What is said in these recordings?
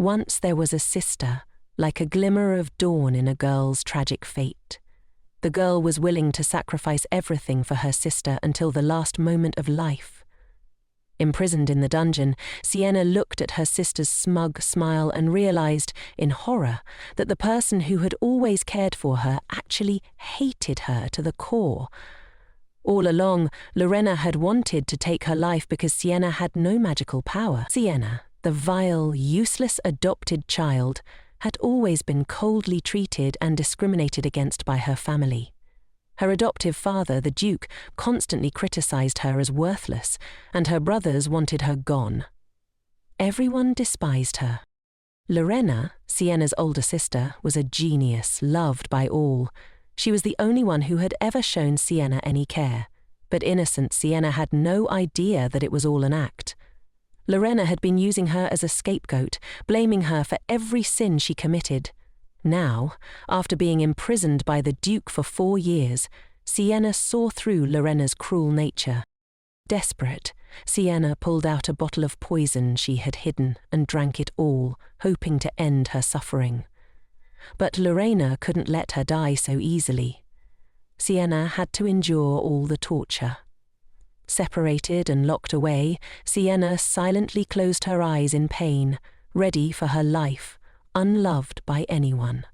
Once there was a sister, like a glimmer of dawn in a girl's tragic fate. The girl was willing to sacrifice everything for her sister until the last moment of life. Imprisoned in the dungeon, Sienna looked at her sister's smug smile and realized, in horror, that the person who had always cared for her actually hated her to the core. All along, Lorena had wanted to take her life because Sienna had no magical power. Sienna, the vile, useless adopted child, had always been coldly treated and discriminated against by her family. Her adoptive father, the Duke, constantly criticized her as worthless, and her brothers wanted her gone. Everyone despised her. Lorena, Sienna's older sister, was a genius, loved by all. She was the only one who had ever shown Sienna any care, but innocent Sienna had no idea that it was all an act. Lorena had been using her as a scapegoat, blaming her for every sin she committed. Now, after being imprisoned by the Duke for 4 years, Sienna saw through Lorena's cruel nature. Desperate, Sienna pulled out a bottle of poison she had hidden and drank it all, hoping to end her suffering. But Lorena couldn't let her die so easily. Sienna had to endure all the torture. Separated and locked away, Sienna silently closed her eyes in pain, ready for her life, unloved by anyone,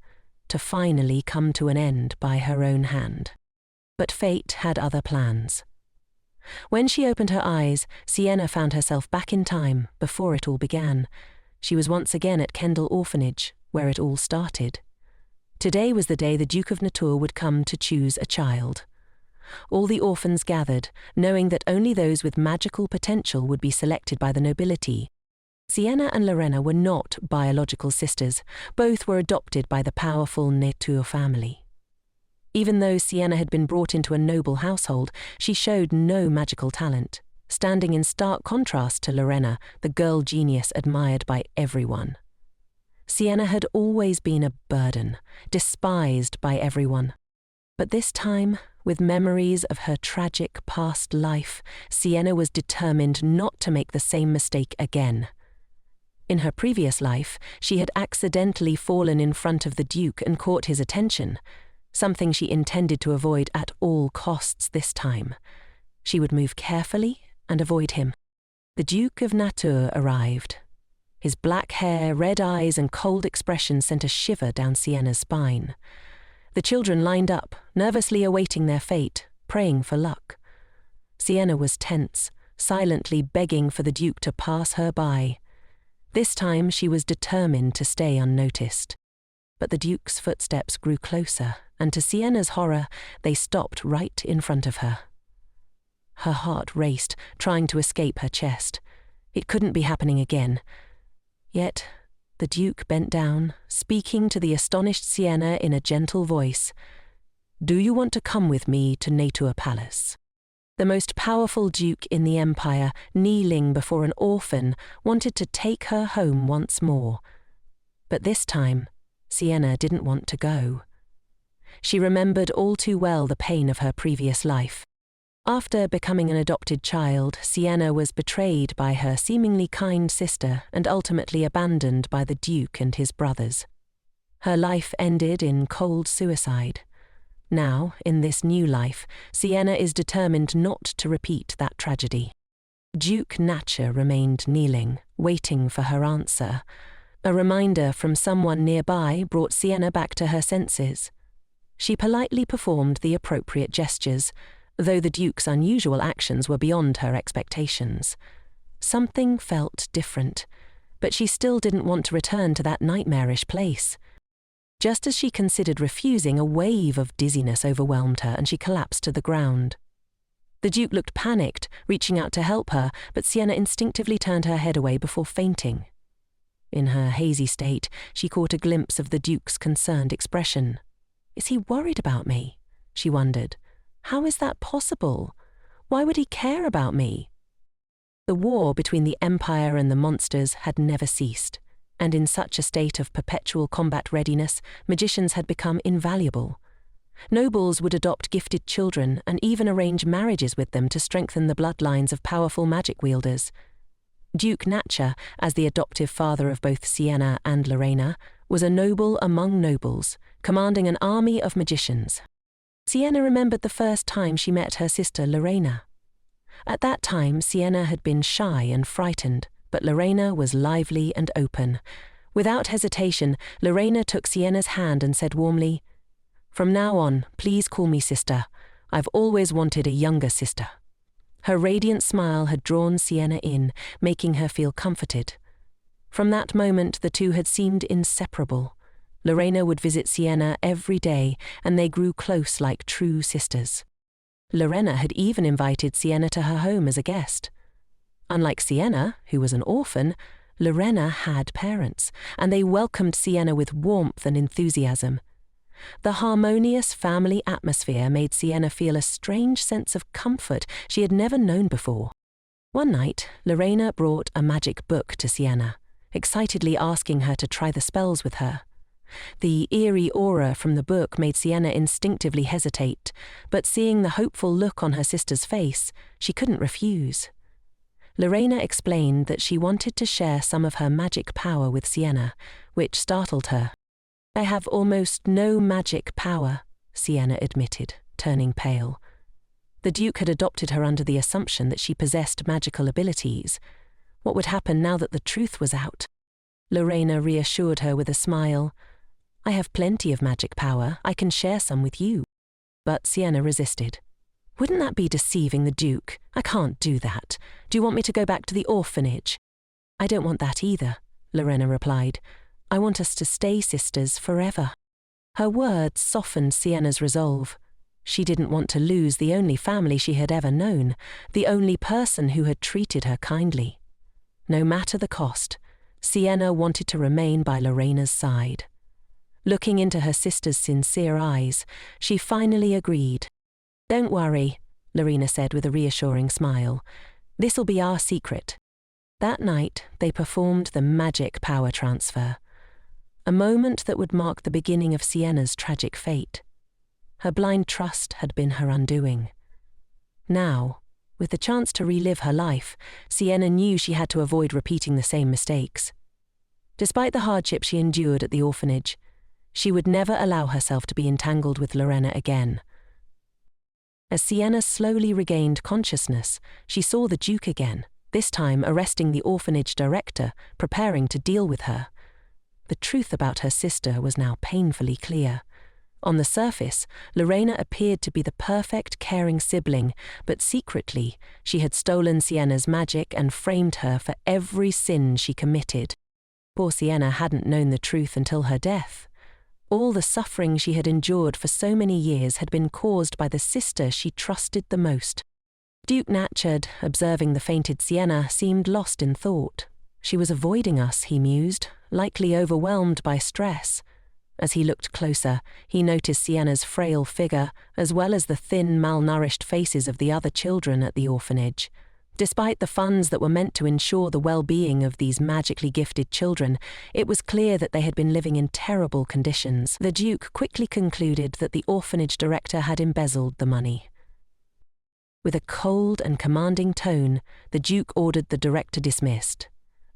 to finally come to an end by her own hand. But fate had other plans. When she opened her eyes, Sienna found herself back in time, before it all began. She was once again at Kendall Orphanage, where it all started. Today was the day the Duke of Natur would come to choose a child. All the orphans gathered, knowing that only those with magical potential would be selected by the nobility. Sienna and Lorena were not biological sisters. Both were adopted by the powerful Natur family. Even though Sienna had been brought into a noble household, she showed no magical talent, standing in stark contrast to Lorena, the girl genius admired by everyone. Sienna had always been a burden, despised by everyone. But this time, with memories of her tragic past life, Sienna was determined not to make the same mistake again. In her previous life, she had accidentally fallen in front of the Duke and caught his attention, something she intended to avoid at all costs this time. She would move carefully and avoid him. The Duke of Natur arrived. His black hair, red eyes, and cold expression sent a shiver down Sienna's spine. The children lined up, nervously awaiting their fate, praying for luck. Sienna was tense, silently begging for the Duke to pass her by. This time she was determined to stay unnoticed. But the Duke's footsteps grew closer, and to Sienna's horror, they stopped right in front of her. Her heart raced, trying to escape her chest. It couldn't be happening again. Yet, the Duke bent down, speaking to the astonished Sienna in a gentle voice. "Do you want to come with me to Natur Palace?" The most powerful duke in the empire, kneeling before an orphan, wanted to take her home once more. But this time, Sienna didn't want to go. She remembered all too well the pain of her previous life. After becoming an adopted child, Sienna was betrayed by her seemingly kind sister and ultimately abandoned by the Duke and his brothers. Her life ended in cold suicide. Now, in this new life, Sienna is determined not to repeat that tragedy. Duke Nature remained kneeling, waiting for her answer. A reminder from someone nearby brought Sienna back to her senses. She politely performed the appropriate gestures, though the Duke's unusual actions were beyond her expectations. Something felt different, but she still didn't want to return to that nightmarish place. Just as she considered refusing, a wave of dizziness overwhelmed her and she collapsed to the ground. The Duke looked panicked, reaching out to help her, but Sienna instinctively turned her head away before fainting. In her hazy state, she caught a glimpse of the Duke's concerned expression. "Is he worried about me?" she wondered. "How is that possible? Why would he care about me?" The war between the Empire and the monsters had never ceased, and in such a state of perpetual combat readiness, magicians had become invaluable. Nobles would adopt gifted children and even arrange marriages with them to strengthen the bloodlines of powerful magic wielders. Duke Nacht, as the adoptive father of both Sienna and Lorena, was a noble among nobles, commanding an army of magicians. Sienna remembered the first time she met her sister Lorena. At that time, Sienna had been shy and frightened, but Lorena was lively and open. Without hesitation, Lorena took Sienna's hand and said warmly, "From now on, please call me sister. I've always wanted a younger sister." Her radiant smile had drawn Sienna in, making her feel comforted. From that moment, the two had seemed inseparable. Lorena would visit Sienna every day, and they grew close like true sisters. Lorena had even invited Sienna to her home as a guest. Unlike Sienna, who was an orphan, Lorena had parents, and they welcomed Sienna with warmth and enthusiasm. The harmonious family atmosphere made Sienna feel a strange sense of comfort she had never known before. One night, Lorena brought a magic book to Sienna, excitedly asking her to try the spells with her. The eerie aura from the book made Sienna instinctively hesitate, but seeing the hopeful look on her sister's face, she couldn't refuse. Lorena explained that she wanted to share some of her magic power with Sienna, which startled her. "I have almost no magic power," Sienna admitted, turning pale. The Duke had adopted her under the assumption that she possessed magical abilities. What would happen now that the truth was out? Lorena reassured her with a smile. "I have plenty of magic power. I can share some with you." But Sienna resisted. "Wouldn't that be deceiving the Duke? I can't do that. Do you want me to go back to the orphanage?" "I don't want that either," Lorena replied. "I want us to stay sisters forever." Her words softened Sienna's resolve. She didn't want to lose the only family she had ever known, the only person who had treated her kindly. No matter the cost, Sienna wanted to remain by Lorena's side. Looking into her sister's sincere eyes, she finally agreed. "Don't worry," Lorena said with a reassuring smile. "This'll be our secret." That night, they performed the magic power transfer, a moment that would mark the beginning of Sienna's tragic fate. Her blind trust had been her undoing. Now, with the chance to relive her life, Sienna knew she had to avoid repeating the same mistakes. Despite the hardship she endured at the orphanage, she would never allow herself to be entangled with Lorena again. As Sienna slowly regained consciousness, she saw the Duke again, this time arresting the orphanage director, preparing to deal with her. The truth about her sister was now painfully clear. On the surface, Lorena appeared to be the perfect, caring sibling, but secretly, she had stolen Sienna's magic and framed her for every sin she committed. Poor Sienna hadn't known the truth until her death. All the suffering she had endured for so many years had been caused by the sister she trusted the most. Duke Nacht, observing the fainted Sienna, seemed lost in thought. "She was avoiding us," he mused, likely overwhelmed by stress. As he looked closer, he noticed Sienna's frail figure, as well as the thin, malnourished faces of the other children at the orphanage. Despite the funds that were meant to ensure the well-being of these magically gifted children, it was clear that they had been living in terrible conditions. The Duke quickly concluded that the orphanage director had embezzled the money. With a cold and commanding tone, the Duke ordered the director dismissed.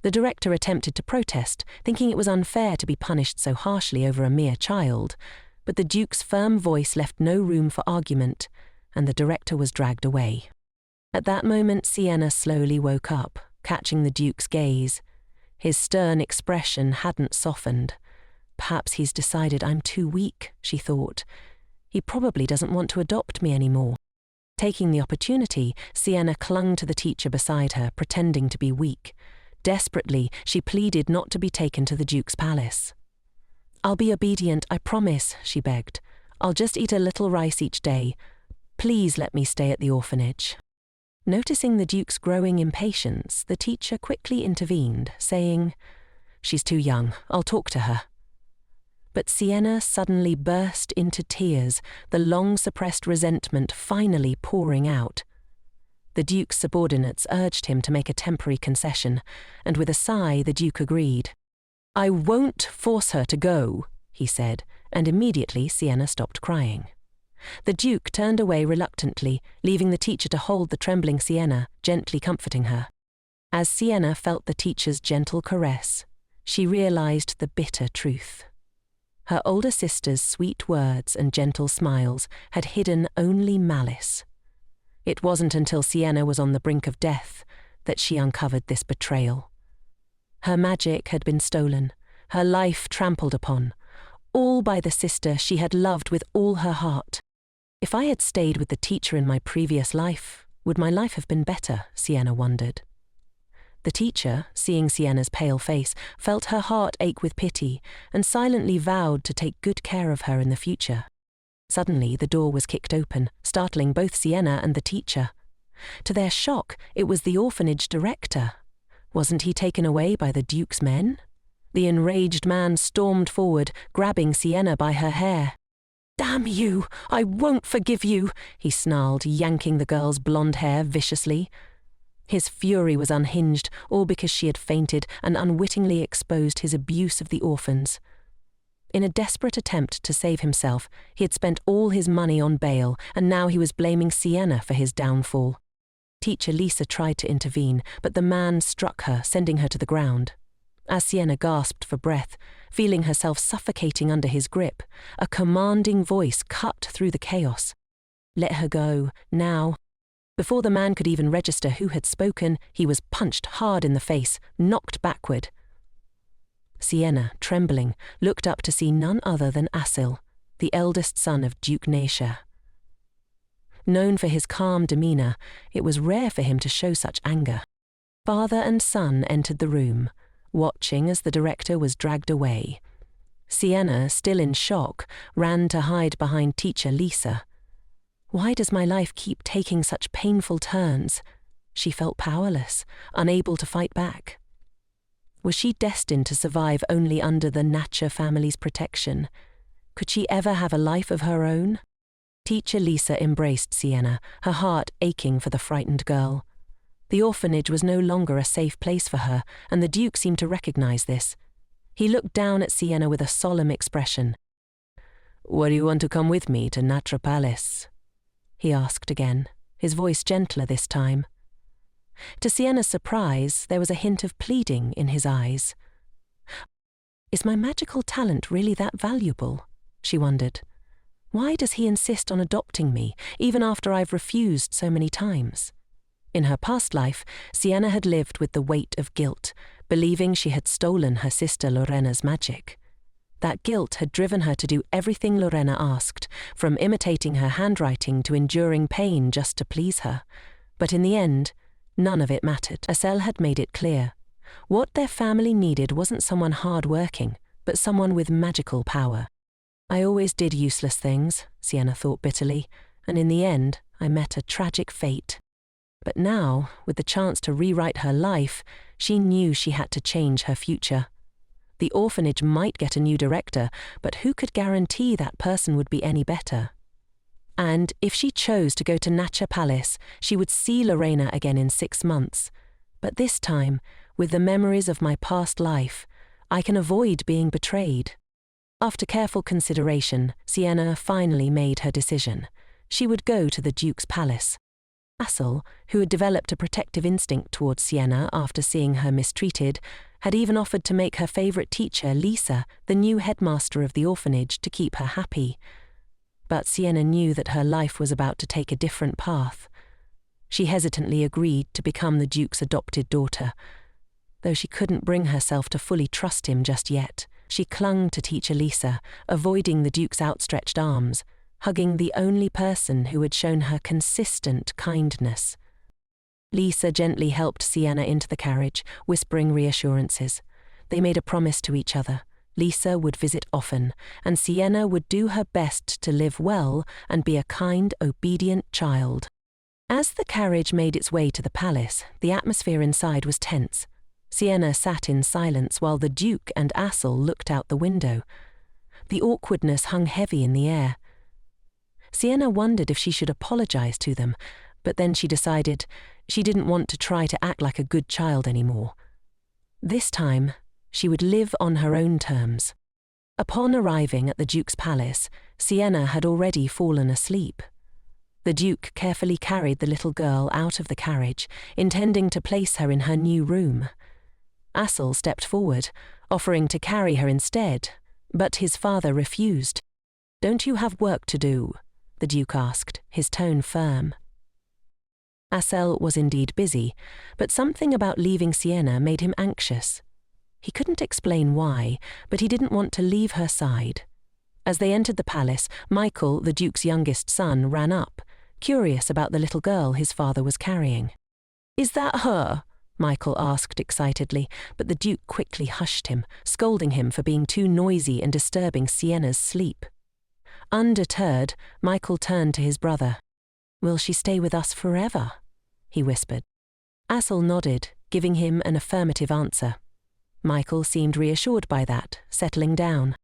The director attempted to protest, thinking it was unfair to be punished so harshly over a mere child, but the Duke's firm voice left no room for argument, and the director was dragged away. At that moment, Sienna slowly woke up, catching the Duke's gaze. His stern expression hadn't softened. "Perhaps he's decided I'm too weak," she thought. "He probably doesn't want to adopt me anymore." Taking the opportunity, Sienna clung to the teacher beside her, pretending to be weak. Desperately, she pleaded not to be taken to the Duke's palace. "I'll be obedient, I promise," she begged. "I'll just eat a little rice each day. Please let me stay at the orphanage." Noticing the Duke's growing impatience, the teacher quickly intervened, saying, "She's too young, I'll talk to her." But Sienna suddenly burst into tears, the long-suppressed resentment finally pouring out. The Duke's subordinates urged him to make a temporary concession, and with a sigh the Duke agreed. "I won't force her to go," he said, and immediately Sienna stopped crying. The Duke turned away reluctantly, leaving the teacher to hold the trembling Sienna, gently comforting her. As Sienna felt the teacher's gentle caress, she realized the bitter truth. Her older sister's sweet words and gentle smiles had hidden only malice. It wasn't until Sienna was on the brink of death that she uncovered this betrayal. Her magic had been stolen, her life trampled upon, all by the sister she had loved with all her heart. If I had stayed with the teacher in my previous life, would my life have been better? Sienna wondered. The teacher, seeing Sienna's pale face, felt her heart ache with pity and silently vowed to take good care of her in the future. Suddenly, the door was kicked open, startling both Sienna and the teacher. To their shock, it was the orphanage director. Wasn't he taken away by the Duke's men? The enraged man stormed forward, grabbing Sienna by her hair. "Damn you! I won't forgive you!" he snarled, yanking the girl's blonde hair viciously. His fury was unhinged, all because she had fainted and unwittingly exposed his abuse of the orphans. In a desperate attempt to save himself, he had spent all his money on bail, and now he was blaming Sienna for his downfall. Teacher Lisa tried to intervene, but the man struck her, sending her to the ground. As Sienna gasped for breath, feeling herself suffocating under his grip, a commanding voice cut through the chaos. "Let her go, now." Before the man could even register who had spoken, he was punched hard in the face, knocked backward. Sienna, trembling, looked up to see none other than Asil, the eldest son of Duke Naisha. Known for his calm demeanor, it was rare for him to show such anger. Father and son entered the room, watching as the director was dragged away. Sienna, still in shock, ran to hide behind teacher Lisa. Why does my life keep taking such painful turns? She felt powerless, unable to fight back. Was she destined to survive only under the Natcher family's protection? Could she ever have a life of her own? Teacher Lisa embraced Sienna, her heart aching for the frightened girl. The orphanage was no longer a safe place for her, and the Duke seemed to recognize this. He looked down at Sienna with a solemn expression. "Would you want to come with me to Natcher Palace?" he asked again, his voice gentler this time. To Sienna's surprise, there was a hint of pleading in his eyes. Is my magical talent really that valuable? She wondered. Why does he insist on adopting me, even after I've refused so many times? In her past life, Sienna had lived with the weight of guilt, believing she had stolen her sister Lorena's magic. That guilt had driven her to do everything Lorena asked, from imitating her handwriting to enduring pain just to please her. But in the end, none of it mattered. Asel had made it clear. What their family needed wasn't someone hard-working, but someone with magical power. I always did useless things, Sienna thought bitterly, and in the end, I met a tragic fate. But now, with the chance to rewrite her life, she knew she had to change her future. The orphanage might get a new director, but who could guarantee that person would be any better? And if she chose to go to Natcher Palace, she would see Lorena again in 6 months. But this time, with the memories of my past life, I can avoid being betrayed. After careful consideration, Sienna finally made her decision. She would go to the Duke's palace. Asil, who had developed a protective instinct towards Sienna after seeing her mistreated, had even offered to make her favorite teacher, Lisa, the new headmaster of the orphanage to keep her happy. But Sienna knew that her life was about to take a different path. She hesitantly agreed to become the Duke's adopted daughter. Though she couldn't bring herself to fully trust him just yet, she clung to teacher Lisa, avoiding the Duke's outstretched arms, hugging the only person who had shown her consistent kindness. Lisa gently helped Sienna into the carriage, whispering reassurances. They made a promise to each other. Lisa would visit often, and Sienna would do her best to live well and be a kind, obedient child. As the carriage made its way to the palace, the atmosphere inside was tense. Sienna sat in silence while the Duke and Asil looked out the window. The awkwardness hung heavy in the air. Sienna wondered if she should apologize to them, but then she decided she didn't want to try to act like a good child anymore. This time, she would live on her own terms. Upon arriving at the Duke's palace, Sienna had already fallen asleep. The Duke carefully carried the little girl out of the carriage, intending to place her in her new room. Asur stepped forward, offering to carry her instead, but his father refused. "Don't you have work to do?" the Duke asked, his tone firm. Asur was indeed busy, but something about leaving Sienna made him anxious. He couldn't explain why, but he didn't want to leave her side. As they entered the palace, Michael, the Duke's youngest son, ran up, curious about the little girl his father was carrying. "Is that her?" Michael asked excitedly, but the Duke quickly hushed him, scolding him for being too noisy and disturbing Sienna's sleep. Undeterred, Michael turned to his brother. "Will she stay with us forever?" he whispered. Asur nodded, giving him an affirmative answer. Michael seemed reassured by that, settling down.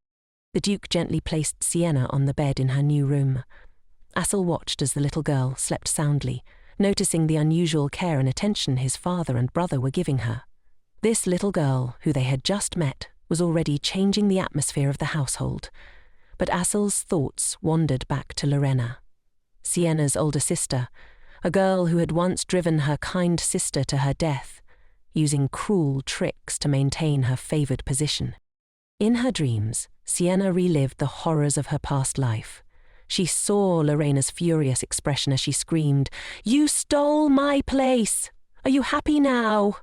The Duke gently placed Sienna on the bed in her new room. Asur watched as the little girl slept soundly, noticing the unusual care and attention his father and brother were giving her. This little girl, who they had just met, was already changing the atmosphere of the household. But Asur's thoughts wandered back to Lorena, Sienna's older sister, a girl who had once driven her kind sister to her death, using cruel tricks to maintain her favored position. In her dreams, Sienna relived the horrors of her past life. She saw Lorena's furious expression as she screamed, "You stole my place! Are you happy now?"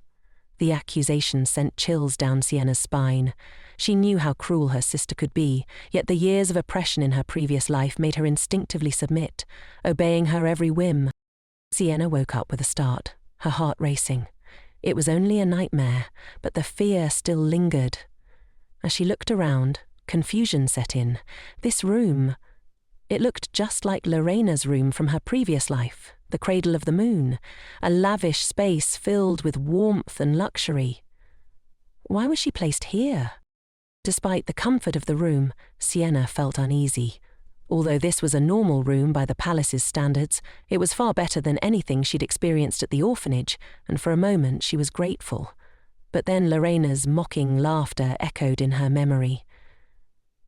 The accusation sent chills down Sienna's spine. She knew how cruel her sister could be, yet the years of oppression in her previous life made her instinctively submit, obeying her every whim. Sienna woke up with a start, her heart racing. It was only a nightmare, but the fear still lingered. As she looked around, confusion set in. This room... It looked just like Lorena's room from her previous life, the Cradle of the Moon, a lavish space filled with warmth and luxury. Why was she placed here? Despite the comfort of the room, Sienna felt uneasy. Although this was a normal room by the palace's standards, it was far better than anything she'd experienced at the orphanage, and for a moment she was grateful. But then Lorena's mocking laughter echoed in her memory.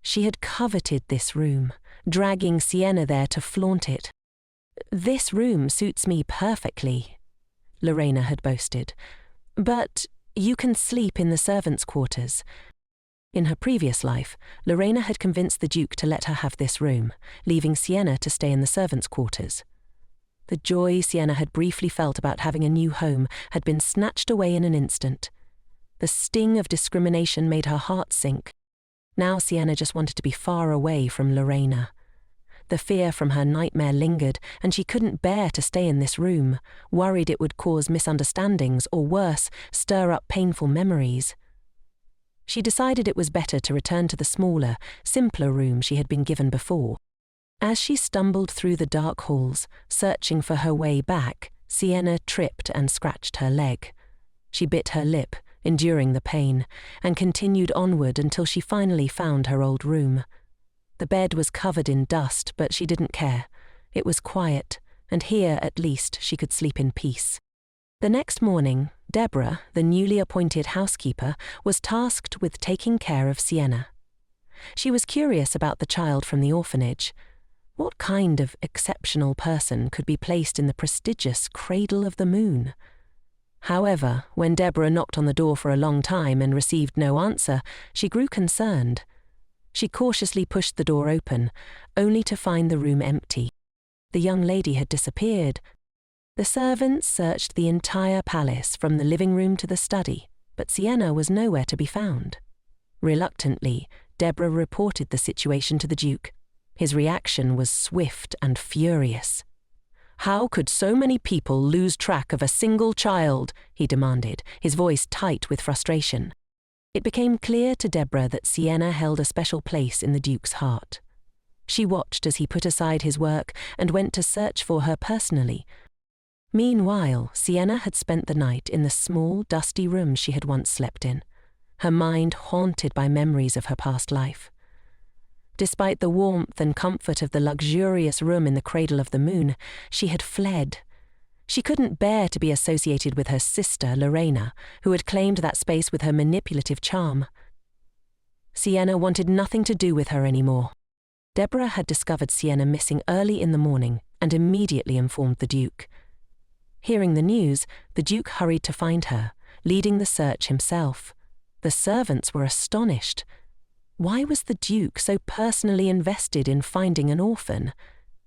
She had coveted this room, dragging Sienna there to flaunt it. "This room suits me perfectly," Lorena had boasted. "But you can sleep in the servants' quarters." In her previous life, Lorena had convinced the Duke to let her have this room, leaving Sienna to stay in the servants' quarters. The joy Sienna had briefly felt about having a new home had been snatched away in an instant. The sting of discrimination made her heart sink. Now Sienna just wanted to be far away from Lorena. The fear from her nightmare lingered, and she couldn't bear to stay in this room, worried it would cause misunderstandings or worse, stir up painful memories. She decided it was better to return to the smaller, simpler room she had been given before. As she stumbled through the dark halls, searching for her way back, Sienna tripped and scratched her leg. She bit her lip, enduring the pain, and continued onward until she finally found her old room. The bed was covered in dust, but she didn't care. It was quiet, and here at least she could sleep in peace. The next morning, Deborah, the newly appointed housekeeper, was tasked with taking care of Sienna. She was curious about the child from the orphanage. What kind of exceptional person could be placed in the prestigious Cradle of the Moon? However, when Deborah knocked on the door for a long time and received no answer, she grew concerned. She cautiously pushed the door open, only to find the room empty. The young lady had disappeared. The servants searched the entire palace from the living room to the study, but Sienna was nowhere to be found. Reluctantly, Deborah reported the situation to the Duke. His reaction was swift and furious. "How could so many people lose track of a single child?" he demanded, his voice tight with frustration. It became clear to Deborah that Sienna held a special place in the Duke's heart. She watched as he put aside his work and went to search for her personally. Meanwhile, Sienna had spent the night in the small, dusty room she had once slept in, her mind haunted by memories of her past life. Despite the warmth and comfort of the luxurious room in the Cradle of the Moon, she had fled. She couldn't bear to be associated with her sister, Lorena, who had claimed that space with her manipulative charm. Sienna wanted nothing to do with her anymore. Deborah had discovered Sienna missing early in the morning, and immediately informed the Duke. Hearing the news, the Duke hurried to find her, leading the search himself. The servants were astonished. Why was the Duke so personally invested in finding an orphan?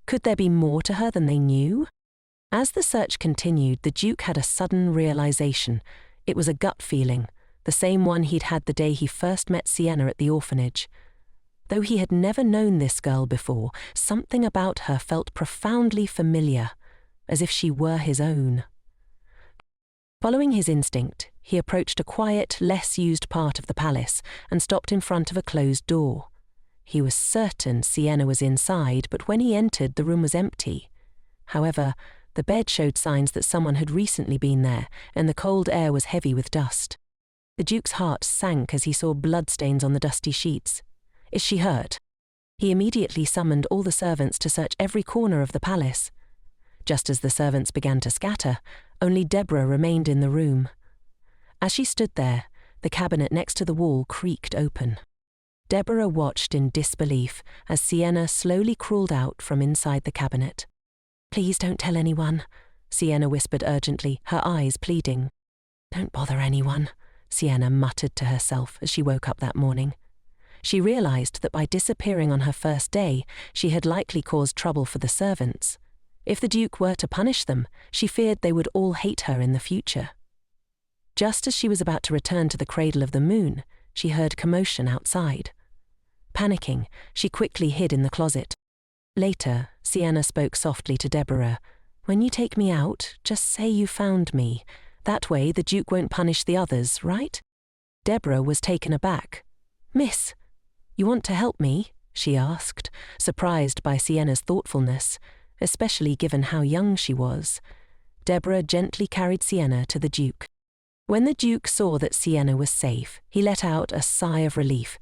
Could there be more to her than they knew? As the search continued, the Duke had a sudden realization. It was a gut feeling, the same one he'd had the day he first met Sienna at the orphanage. Though he had never known this girl before, something about her felt profoundly familiar, as if she were his own. Following his instinct, he approached a quiet, less used part of the palace and stopped in front of a closed door. He was certain Sienna was inside, but when he entered, the room was empty. However, the bed showed signs that someone had recently been there, and the cold air was heavy with dust. The Duke's heart sank as he saw bloodstains on the dusty sheets. Is she hurt? He immediately summoned all the servants to search every corner of the palace. Just as the servants began to scatter, only Deborah remained in the room. As she stood there, the cabinet next to the wall creaked open. Deborah watched in disbelief as Sienna slowly crawled out from inside the cabinet. "Please don't tell anyone," Sienna whispered urgently, her eyes pleading. "Don't bother anyone," Sienna muttered to herself as she woke up that morning. She realized that by disappearing on her first day, she had likely caused trouble for the servants. If the Duke were to punish them, she feared they would all hate her in the future. Just as she was about to return to the cradle of the moon, she heard commotion outside. Panicking, she quickly hid in the closet. Later, Sienna spoke softly to Deborah. "When you take me out, just say you found me. That way the Duke won't punish the others, right?" Deborah was taken aback. "Miss, you want to help me?" she asked, surprised by Sienna's thoughtfulness, especially given how young she was. Deborah gently carried Sienna to the Duke. When the Duke saw that Sienna was safe, he let out a sigh of relief.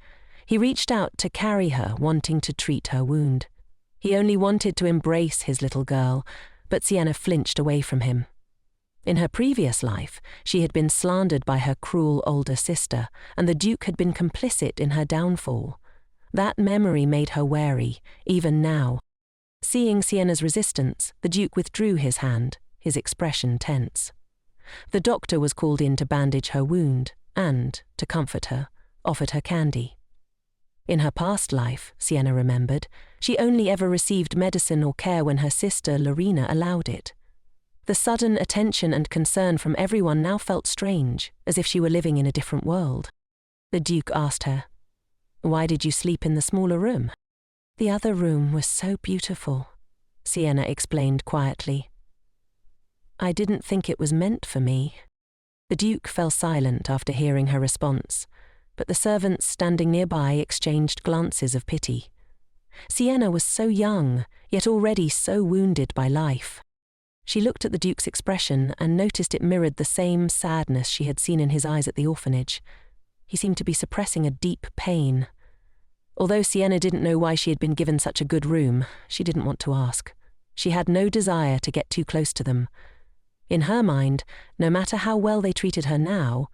He reached out to carry her, wanting to treat her wound. He only wanted to embrace his little girl, but Sienna flinched away from him. In her previous life, she had been slandered by her cruel older sister, and the Duke had been complicit in her downfall. That memory made her wary, even now. Seeing Sienna's resistance, the Duke withdrew his hand, his expression tense. The doctor was called in to bandage her wound and, to comfort her, offered her candy. In her past life, Sienna remembered, she only ever received medicine or care when her sister, Lorena, allowed it. The sudden attention and concern from everyone now felt strange, as if she were living in a different world. The Duke asked her, "Why did you sleep in the smaller room?" "The other room was so beautiful," Sienna explained quietly. "I didn't think it was meant for me." The Duke fell silent after hearing her response, but the servants standing nearby exchanged glances of pity. Sienna was so young, yet already so wounded by life. She looked at the Duke's expression and noticed it mirrored the same sadness she had seen in his eyes at the orphanage. He seemed to be suppressing a deep pain. Although Sienna didn't know why she had been given such a good room, she didn't want to ask. She had no desire to get too close to them. In her mind, no matter how well they treated her now,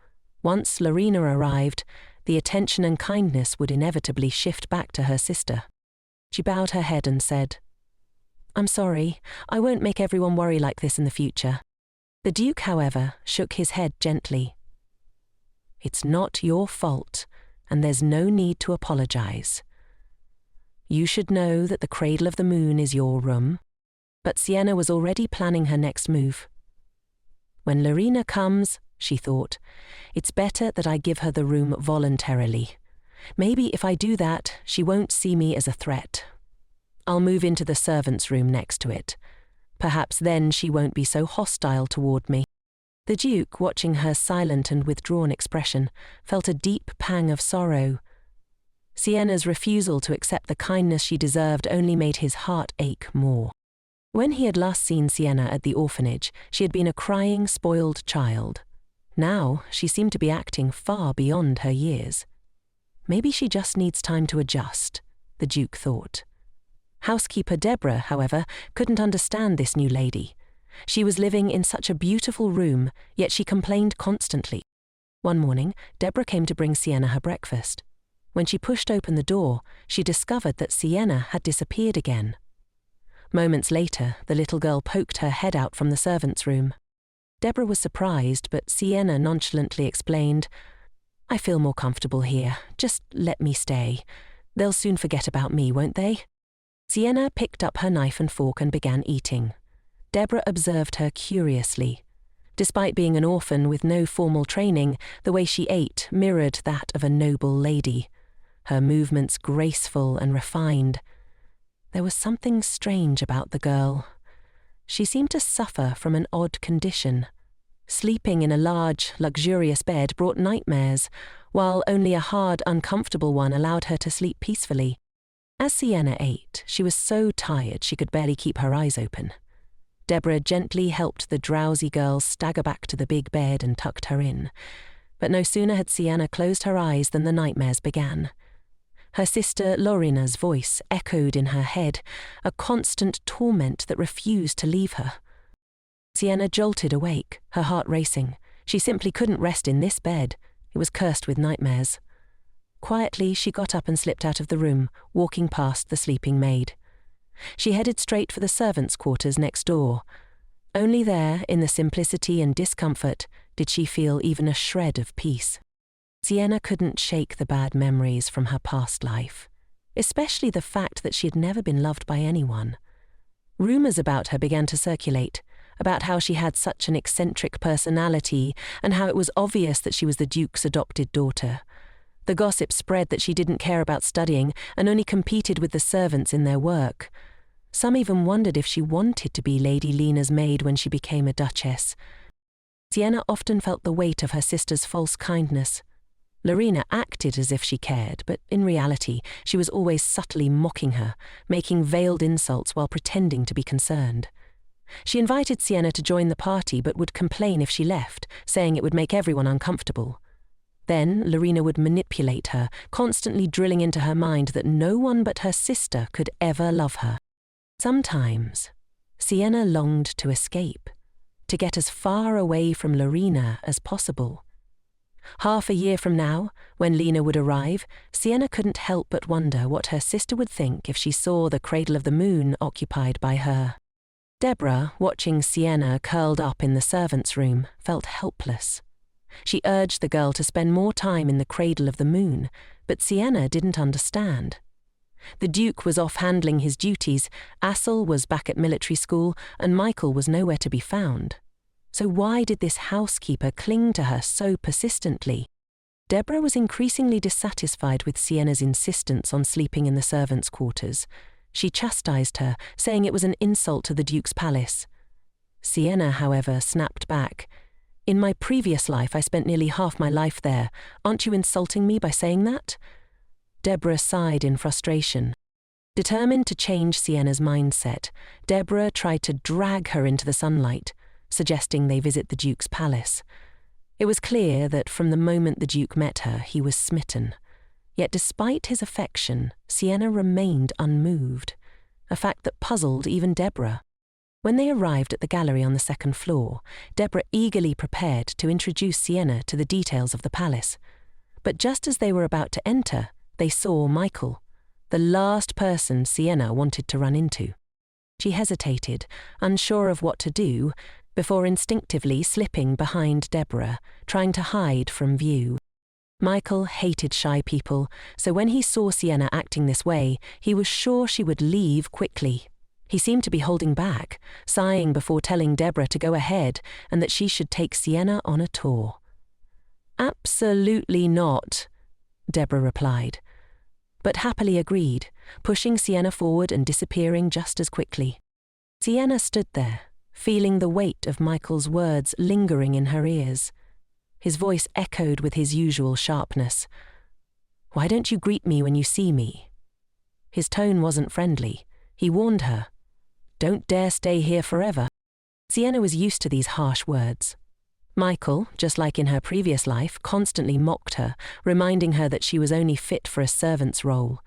once Lorena arrived, the attention and kindness would inevitably shift back to her sister. She bowed her head and said, "I'm sorry, I won't make everyone worry like this in the future." The Duke, however, shook his head gently. "It's not your fault, and there's no need to apologize. You should know that the cradle of the moon is your room." But Sienna was already planning her next move. "When Lorena comes," she thought, "it's better that I give her the room voluntarily. Maybe if I do that, she won't see me as a threat. I'll move into the servants' room next to it. Perhaps then she won't be so hostile toward me." The Duke, watching her silent and withdrawn expression, felt a deep pang of sorrow. Sienna's refusal to accept the kindness she deserved only made his heart ache more. When he had last seen Sienna at the orphanage, she had been a crying, spoiled child. Now she seemed to be acting far beyond her years. Maybe she just needs time to adjust, the Duke thought. Housekeeper Deborah, however, couldn't understand this new lady. She was living in such a beautiful room, yet she complained constantly. One morning, Deborah came to bring Sienna her breakfast. When she pushed open the door, she discovered that Sienna had disappeared again. Moments later, the little girl poked her head out from the servants' room. Deborah was surprised, but Sienna nonchalantly explained, "I feel more comfortable here. Just let me stay. They'll soon forget about me, won't they?" Sienna picked up her knife and fork and began eating. Deborah observed her curiously. Despite being an orphan with no formal training, the way she ate mirrored that of a noble lady, her movements graceful and refined. There was something strange about the girl. She seemed to suffer from an odd condition. Sleeping in a large, luxurious bed brought nightmares, while only a hard, uncomfortable one allowed her to sleep peacefully. As Sienna ate, she was so tired she could barely keep her eyes open. Deborah gently helped the drowsy girl stagger back to the big bed and tucked her in. But no sooner had Sienna closed her eyes than the nightmares began. Her sister Lorina's voice echoed in her head, a constant torment that refused to leave her. Sienna jolted awake, her heart racing. She simply couldn't rest in this bed. It was cursed with nightmares. Quietly, she got up and slipped out of the room, walking past the sleeping maid. She headed straight for the servants' quarters next door. Only there, in the simplicity and discomfort, did she feel even a shred of peace. Sienna couldn't shake the bad memories from her past life, especially the fact that she had never been loved by anyone. Rumors about her began to circulate, about how she had such an eccentric personality and how it was obvious that she was the Duke's adopted daughter. The gossip spread that she didn't care about studying and only competed with the servants in their work. Some even wondered if she wanted to be Lady Lena's maid when she became a duchess. Sienna often felt the weight of her sister's false kindness. Lorena acted as if she cared, but in reality, she was always subtly mocking her, making veiled insults while pretending to be concerned. She invited Sienna to join the party but would complain if she left, saying it would make everyone uncomfortable. Then Lorena would manipulate her, constantly drilling into her mind that no one but her sister could ever love her. Sometimes, Sienna longed to escape, to get as far away from Lorena as possible. Half a year from now, when Lena would arrive, Sienna couldn't help but wonder what her sister would think if she saw the cradle of the moon occupied by her. Deborah, watching Sienna curled up in the servants' room, felt helpless. She urged the girl to spend more time in the cradle of the moon, but Sienna didn't understand. The Duke was off handling his duties, Assel was back at military school, and Michael was nowhere to be found. So why did this housekeeper cling to her so persistently? Deborah was increasingly dissatisfied with Sienna's insistence on sleeping in the servants' quarters. She chastised her, saying it was an insult to the Duke's palace. Sienna, however, snapped back. "In my previous life, I spent nearly half my life there. Aren't you insulting me by saying that?" Deborah sighed in frustration. Determined to change Sienna's mindset, Deborah tried to drag her into the sunlight, suggesting they visit the Duke's palace. It was clear that from the moment the Duke met her, he was smitten. Yet despite his affection, Sienna remained unmoved, a fact that puzzled even Deborah. When they arrived at the gallery on the second floor, Deborah eagerly prepared to introduce Sienna to the details of the palace. But just as they were about to enter, they saw Michael, the last person Sienna wanted to run into. She hesitated, unsure of what to do, before instinctively slipping behind Deborah, trying to hide from view. Michael hated shy people, so when he saw Sienna acting this way, he was sure she would leave quickly. He seemed to be holding back, sighing before telling Deborah to go ahead and that she should take Sienna on a tour. "Absolutely not," Deborah replied, but happily agreed, pushing Sienna forward and disappearing just as quickly. Sienna stood there, feeling the weight of Michael's words lingering in her ears. His voice echoed with his usual sharpness. "Why don't you greet me when you see me?" His tone wasn't friendly. He warned her, "Don't dare stay here forever." Sienna was used to these harsh words. Michael, just like in her previous life, constantly mocked her, reminding her that she was only fit for a servant's role.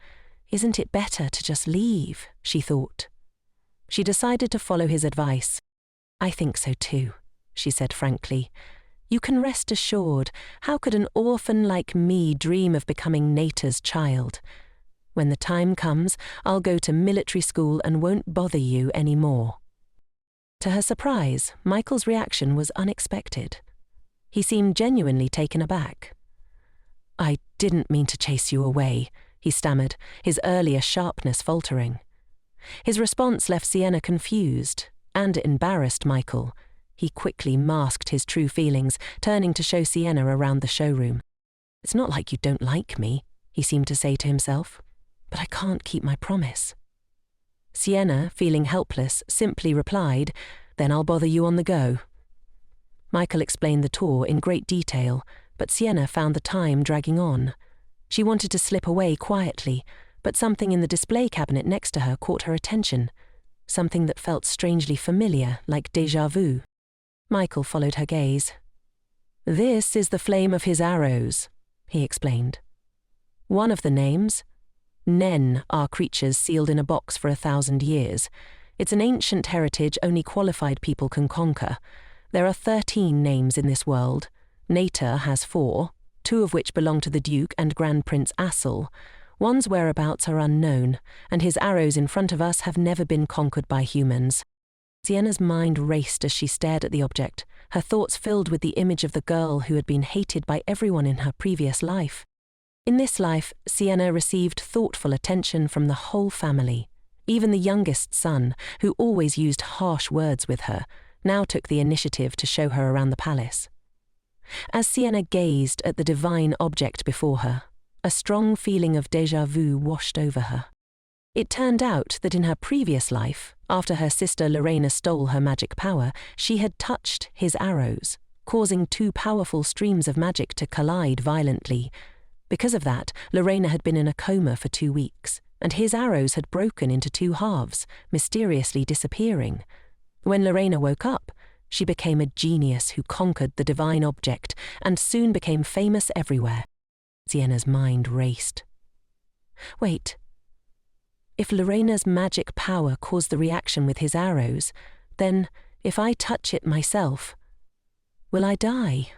"Isn't it better to just leave?" she thought. She decided to follow his advice. "I think so too," she said frankly. "You can rest assured, how could an orphan like me dream of becoming Nata's child? When the time comes, I'll go to military school and won't bother you anymore." To her surprise, Michael's reaction was unexpected. He seemed genuinely taken aback. "I didn't mean to chase you away," he stammered, his earlier sharpness faltering. His response left Sienna confused and embarrassed Michael. He quickly masked his true feelings, turning to show Sienna around the showroom. "It's not like you don't like me," he seemed to say to himself, "but I can't keep my promise." Sienna, feeling helpless, simply replied, "Then I'll bother you on the go." Michael explained the tour in great detail, but Sienna found the time dragging on. She wanted to slip away quietly, but something in the display cabinet next to her caught her attention, something that felt strangely familiar, like déjà vu. Michael followed her gaze. "This is the flame of his arrows," he explained. "One of the names, Nen, are creatures sealed in a box for 1,000 years. It's an ancient heritage only qualified people can conquer. There are 13 names in this world. Nater has 4, 2 of which belong to the Duke and Grand Prince Assel. One's whereabouts are unknown, and his arrows in front of us have never been conquered by humans." Sienna's mind raced as she stared at the object, her thoughts filled with the image of the girl who had been hated by everyone in her previous life. In this life, Sienna received thoughtful attention from the whole family. Even the youngest son, who always used harsh words with her, now took the initiative to show her around the palace. As Sienna gazed at the divine object before her, a strong feeling of déjà vu washed over her. It turned out that in her previous life, after her sister Lorena stole her magic power, she had touched his arrows, causing 2 powerful streams of magic to collide violently. Because of that, Lorena had been in a coma for 2 weeks, and his arrows had broken into 2 halves, mysteriously disappearing. When Lorena woke up, she became a genius who conquered the divine object and soon became famous everywhere. Sienna's mind raced. Wait. If Lorena's magic power caused the reaction with his arrows, then if I touch it myself, will I die?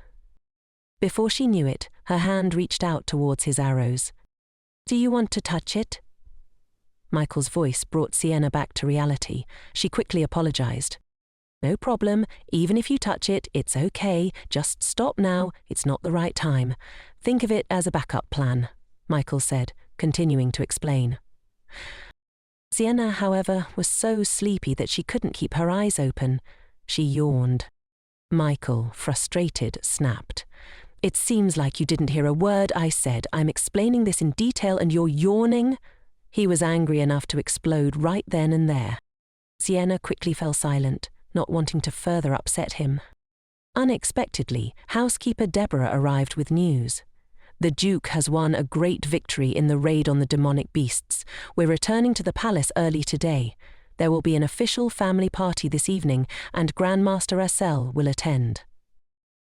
Before she knew it, her hand reached out towards his arrows. "Do you want to touch it?" Michael's voice brought Sienna back to reality. She quickly apologized. "No problem. Even if you touch it, it's okay. Just stop now. It's not the right time. Think of it as a backup plan," Michael said, continuing to explain. Sienna, however, was so sleepy that she couldn't keep her eyes open. She yawned. Michael, frustrated, snapped. "It seems like you didn't hear a word I said. I'm explaining this in detail and you're yawning." He was angry enough to explode right then and there. Sienna quickly fell silent, not wanting to further upset him. Unexpectedly, housekeeper Deborah arrived with news. "The Duke has won a great victory in the raid on the demonic beasts. We're returning to the palace early today. There will be an official family party this evening, and Grandmaster Asel will attend."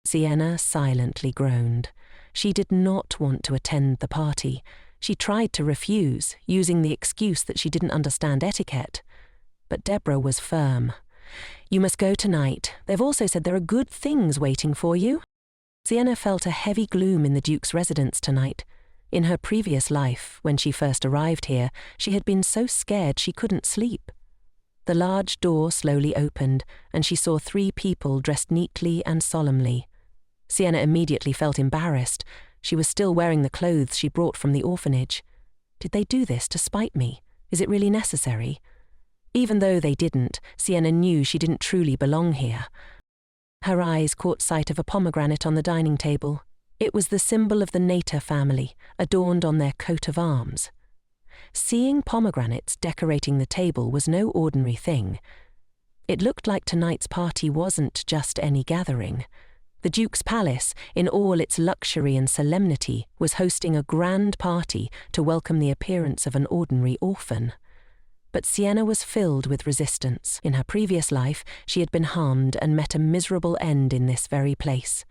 Sienna silently groaned. She did not want to attend the party. She tried to refuse, using the excuse that she didn't understand etiquette. But Deborah was firm. "You must go tonight. They've also said there are good things waiting for you." Sienna felt a heavy gloom in the Duke's residence tonight. In her previous life, when she first arrived here, she had been so scared she couldn't sleep. The large door slowly opened, and she saw 3 people dressed neatly and solemnly. Sienna immediately felt embarrassed. She was still wearing the clothes she brought from the orphanage. Did they do this to spite me? Is it really necessary? Even though they didn't, Sienna knew she didn't truly belong here. Her eyes caught sight of a pomegranate on the dining table. It was the symbol of the Nater family, adorned on their coat of arms. Seeing pomegranates decorating the table was no ordinary thing. It looked like tonight's party wasn't just any gathering. The Duke's palace, in all its luxury and solemnity, was hosting a grand party to welcome the appearance of an ordinary orphan. But Sienna was filled with resistance. In her previous life, she had been harmed and met a miserable end in this very place.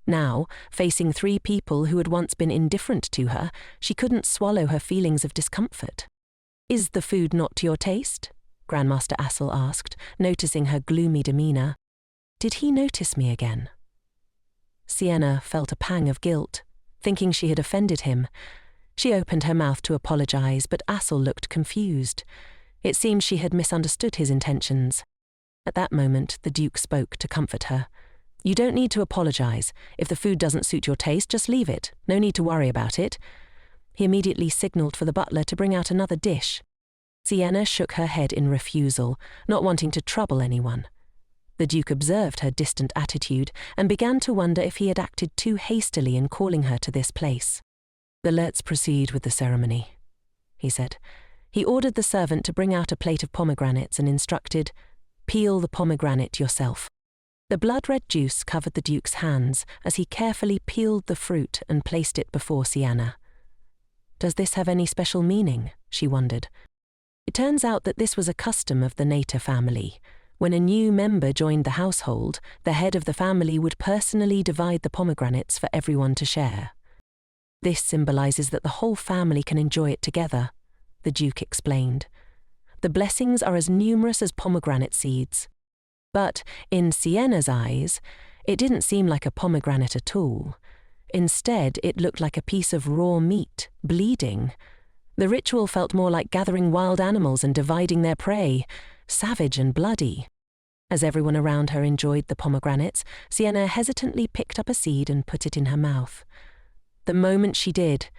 Now, facing 3 people who had once been indifferent to her, she couldn't swallow her feelings of discomfort. "Is the food not to your taste?" Grandmaster Assel asked, noticing her gloomy demeanour. Did he notice me again? Sienna felt a pang of guilt, thinking she had offended him. She opened her mouth to apologize, but Assel looked confused. It seemed she had misunderstood his intentions. At that moment, the Duke spoke to comfort her. "You don't need to apologize. If the food doesn't suit your taste, just leave it. No need to worry about it." He immediately signaled for the butler to bring out another dish. Sienna shook her head in refusal, not wanting to trouble anyone. The Duke observed her distant attitude and began to wonder if he had acted too hastily in calling her to this place. "Let's proceed with the ceremony," he said. He ordered the servant to bring out a plate of pomegranates and instructed, "Peel the pomegranate yourself." The blood-red juice covered the Duke's hands as he carefully peeled the fruit and placed it before Sienna. Does this have any special meaning? She wondered. It turns out that this was a custom of the Nater family. When a new member joined the household, the head of the family would personally divide the pomegranates for everyone to share. "This symbolizes that the whole family can enjoy it together," the Duke explained. "The blessings are as numerous as pomegranate seeds." But in Sienna's eyes, it didn't seem like a pomegranate at all. Instead, it looked like a piece of raw meat, bleeding. The ritual felt more like gathering wild animals and dividing their prey, savage and bloody. As everyone around her enjoyed the pomegranates, Sienna hesitantly picked up a seed and put it in her mouth. The moment she did,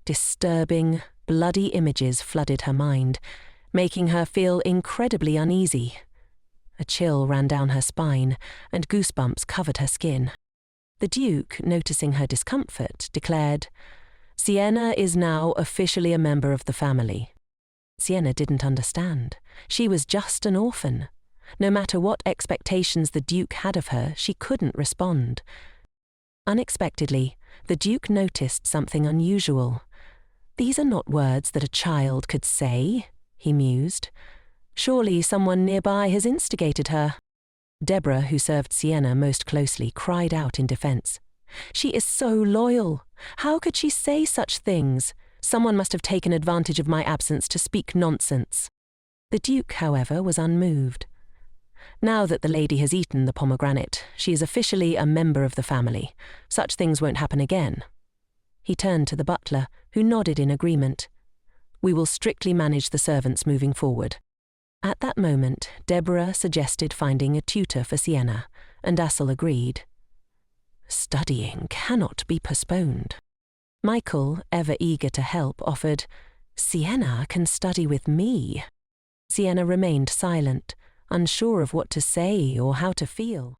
disturbing, bloody images flooded her mind, making her feel incredibly uneasy. A chill ran down her spine, and goosebumps covered her skin. The Duke, noticing her discomfort, declared, "Sienna is now officially a member of the family." Sienna didn't understand. She was just an orphan. No matter what expectations the Duke had of her, she couldn't respond. Unexpectedly, the Duke noticed something unusual. "These are not words that a child could say," he mused. "Surely someone nearby has instigated her." Deborah, who served Sienna most closely, cried out in defense. "She is so loyal. How could she say such things? Someone must have taken advantage of my absence to speak nonsense." The Duke, however, was unmoved. "Now that the lady has eaten the pomegranate, she is officially a member of the family. Such things won't happen again." He turned to the butler, who nodded in agreement. "We will strictly manage the servants moving forward." At that moment, Deborah suggested finding a tutor for Sienna, and Assel agreed. Studying cannot be postponed. Michael, ever eager to help, offered, "Sienna can study with me." Sienna remained silent, unsure of what to say or how to feel.